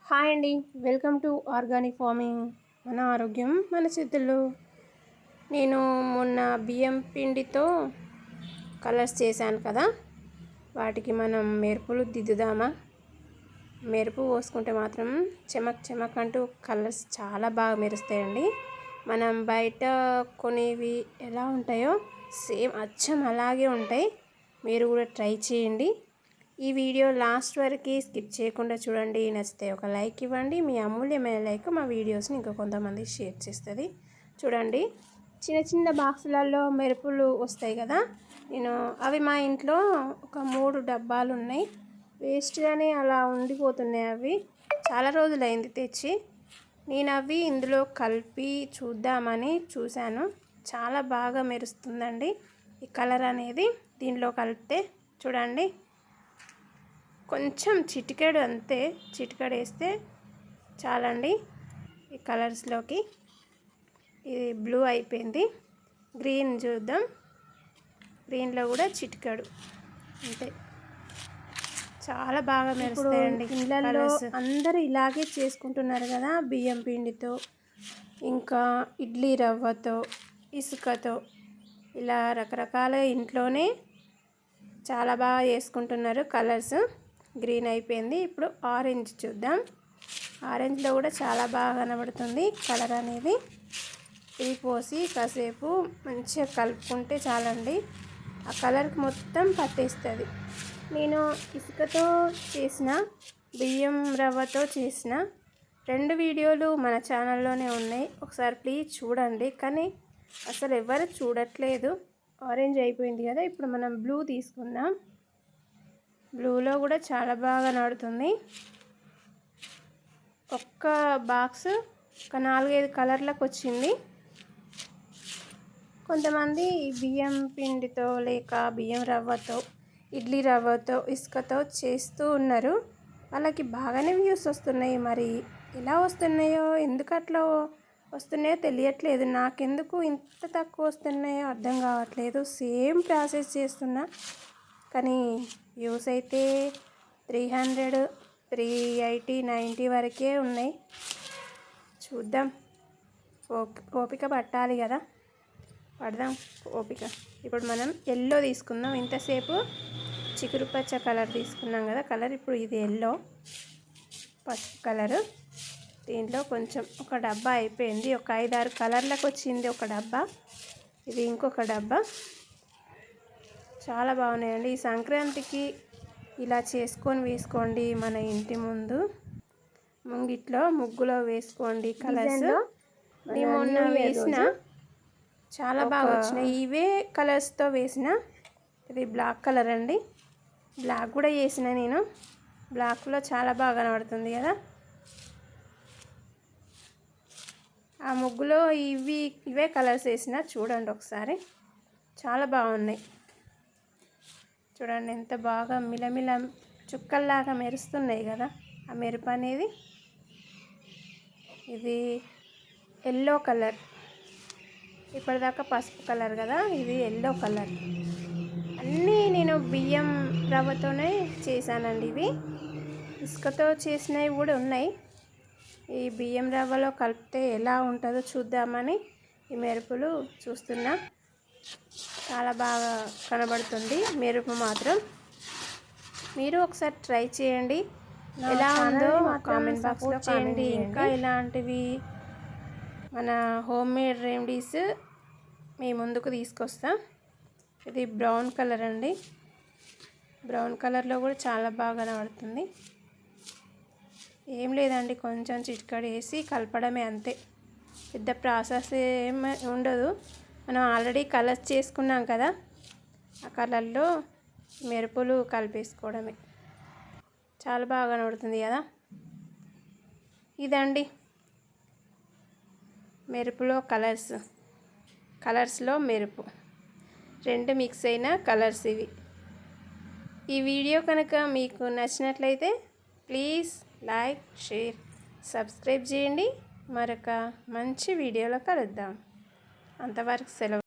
Hi అండి, welcome to organic farming. మన ఆరోగ్యం మన చేతుల్లో. నేను మొన్న బియ్యం పిండితో కలర్స్ చేశాను కదా, వాటికి మనం మెరుపులు దిద్దుదామా? మెరుపు పోసుకుంటే మాత్రం చెమక్ చెమక్ అంటూ కలర్స్ చాలా బాగా మెరుస్తాయండి. మనం బయట కొనేవి ఎలా ఉంటాయో సేమ్ అచ్చం అలాగే ఉంటాయి. మీరు కూడా ట్రై చేయండి. ఈ వీడియో లాస్ట్ వరకు స్కిప్ చేయకుండా చూడండి. నచ్చితే ఒక లైక్ ఇవ్వండి. మీ అమూల్యమైన లైక్ మా వీడియోస్ని ఇంకా కొంతమంది షేర్ చేస్తుంది. చూడండి, చిన్న చిన్న బాక్సులలో మెరుపులు వస్తాయి కదా, నేను అవి మా ఇంట్లో ఒక 3 డబ్బాలు ఉన్నాయి. వేస్ట్గానే అలా ఉండిపోతున్నాయి. అవి చాలా రోజులైంది తెచ్చి. నేను అవి ఇందులో కలిపి చూద్దామని చూశాను. చాలా బాగా మెరుస్తుందండి ఈ కలర్ అనేది దీనిలో కలిపితే. చూడండి, కొంచెం చిటికెడు అంతే, చిటికెడు వేస్తే చాలండి ఈ కలర్స్లోకి. ఇది బ్లూ అయిపోయింది. గ్రీన్ చూద్దాం. గ్రీన్లో కూడా చిటికెడు అంతే. చాలా బాగా మెరుస్తాయండి. ఇళ్ళల్లో అందరూ ఇలాగే చేసుకుంటున్నారు కదా, బియ్యం పిండితో, ఇంకా ఇడ్లీ రవ్వతో, ఇసుకతో, ఇలా రకరకాల ఇంట్లోనే చాలా బాగా చేసుకుంటున్నారు. కలర్స్ గ్రీన్ అయిపోయింది. ఇప్పుడు ఆరెంజ్ చూద్దాం. ఆరెంజ్లో కూడా చాలా బాగా కనబడుతుంది కలర్ అనేది. ఇది పోసి కాసేపు మంచిగా కలుపుకుంటే చాలండి, ఆ కలర్కి మొత్తం పట్టేస్తుంది. నేను ఇసుకతో చేసిన, బియ్యం రవ్వతో చేసిన 2 వీడియోలు మన ఛానల్లోనే ఉన్నాయి. ఒకసారి ప్లీజ్ చూడండి. కానీ అసలు ఎవరు చూడట్లేదు. ఆరెంజ్ అయిపోయింది కదా, ఇప్పుడు మనం బ్లూ తీసుకుందాం. బ్లూలో కూడా చాలా బాగా నడుతుంది. ఒక్క బాక్స్ ఒక 4-5 కలర్లకు వచ్చింది. కొంతమంది బియ్యం పిండితో లేక బియ్యం రవ్వతో, ఇడ్లీ రవ్వతో, ఇసుకతో చేస్తూ ఉన్నారు. వాళ్ళకి బాగానే వ్యూస్ వస్తున్నాయి. మరి ఎలా వస్తున్నాయో, ఎందుకు అట్లా వస్తున్నాయో తెలియట్లేదు. నాకెందుకు ఇంత తక్కువ వస్తున్నాయో అర్థం కావట్లేదు. సేమ్ ప్రాసెస్ చేస్తున్నా కానీ వ్యూస్ అయితే 300, 380, 90 వరకే ఉన్నాయి. చూద్దాం, ఓపిక పట్టాలి కదా, పడదాం ఓపిక. ఇప్పుడు మనం ఎల్లో తీసుకుందాం. ఇంతసేపు చిగురు పచ్చ కలర్ తీసుకున్నాం కదా కలర్. ఇప్పుడు ఇది ఎల్లో పసుపు కలరు. దీంట్లో కొంచెం ఒక డబ్బా అయిపోయింది. ఒక 5-6 కలర్లకు వచ్చింది ఒక డబ్బా. ఇది ఇంకొక డబ్బా. చాలా బాగున్నాయండి. ఈ సంక్రాంతికి ఇలా చేసుకొని వేసుకోండి. మన ఇంటి ముంగిట్లో ముగ్గులో వేసుకోండి కలర్స్. నేను మొన్న వేసిన చాలా బాగా వచ్చినాయి. ఇవే కలర్స్తో వేసిన. ఇది బ్లాక్ కలర్ అండి. బ్లాక్ కూడా వేసిన నేను. బ్లాక్లో చాలా బాగా కనబడుతుంది కదా. ఆ ముగ్గులో ఇవే కలర్స్ వేసిన. చూడండి ఒకసారి, చాలా బాగున్నాయి. చూడండి ఎంత బాగా మిలమిల చుక్కల్లాగా మెరుస్తున్నాయి కదా ఆ మెరుపు అనేది. ఇది ఎల్లో కలర్. ఇప్పటిదాకా పసుపు కలర్ కదా, ఇది ఎల్లో కలర్. అన్నీ నేను బియ్యం రవ్వతోనే చేశానండి. ఇవి ఇసుకతో చేసినవి కూడా ఉన్నాయి. ఈ బియ్యం రవ్వలో కలిపితే ఎలా ఉంటుందో చూద్దామని ఈ మెరుపులు చూస్తున్నా. చాలా బాగా కనబడుతుంది మెరుపు మాత్రం. మీరు ఒకసారి ట్రై చేయండి, ఎలా ఉందో కామెంట్ బాక్స్లో చేయండి. ఇంకా ఇలాంటివి మన హోమ్ మేడ్ రెమెడీస్ మీ ముందుకు తీసుకొస్తాం. ఇది బ్రౌన్ కలర్ అండి. బ్రౌన్ కలర్లో కూడా చాలా బాగా కనబడుతుంది. ఏం లేదండి, కొంచెం చిటికెడు వేసి కలపడమే అంతే. పెద్ద ప్రాసెస్ ఏమి ఉండదు. మనం ఆల్రెడీ కలర్స్ చేసుకున్నాం కదా, ఆ కలర్లో మెరుపులు కలిపేసుకోవడమే. చాలా బాగా కనబడుతుంది కదా. ఇదండి మెరుపులో కలర్స్లో మెరుపు 2 మిక్స్ అయిన కలర్స్ ఇవి. ఈ వీడియో కనుక మీకు నచ్చినట్లయితే ప్లీజ్ లైక్, షేర్, సబ్స్క్రైబ్ చేయండి. మరొక మంచి వీడియోలో కలుద్దాం. అంతవరకు సెలవు.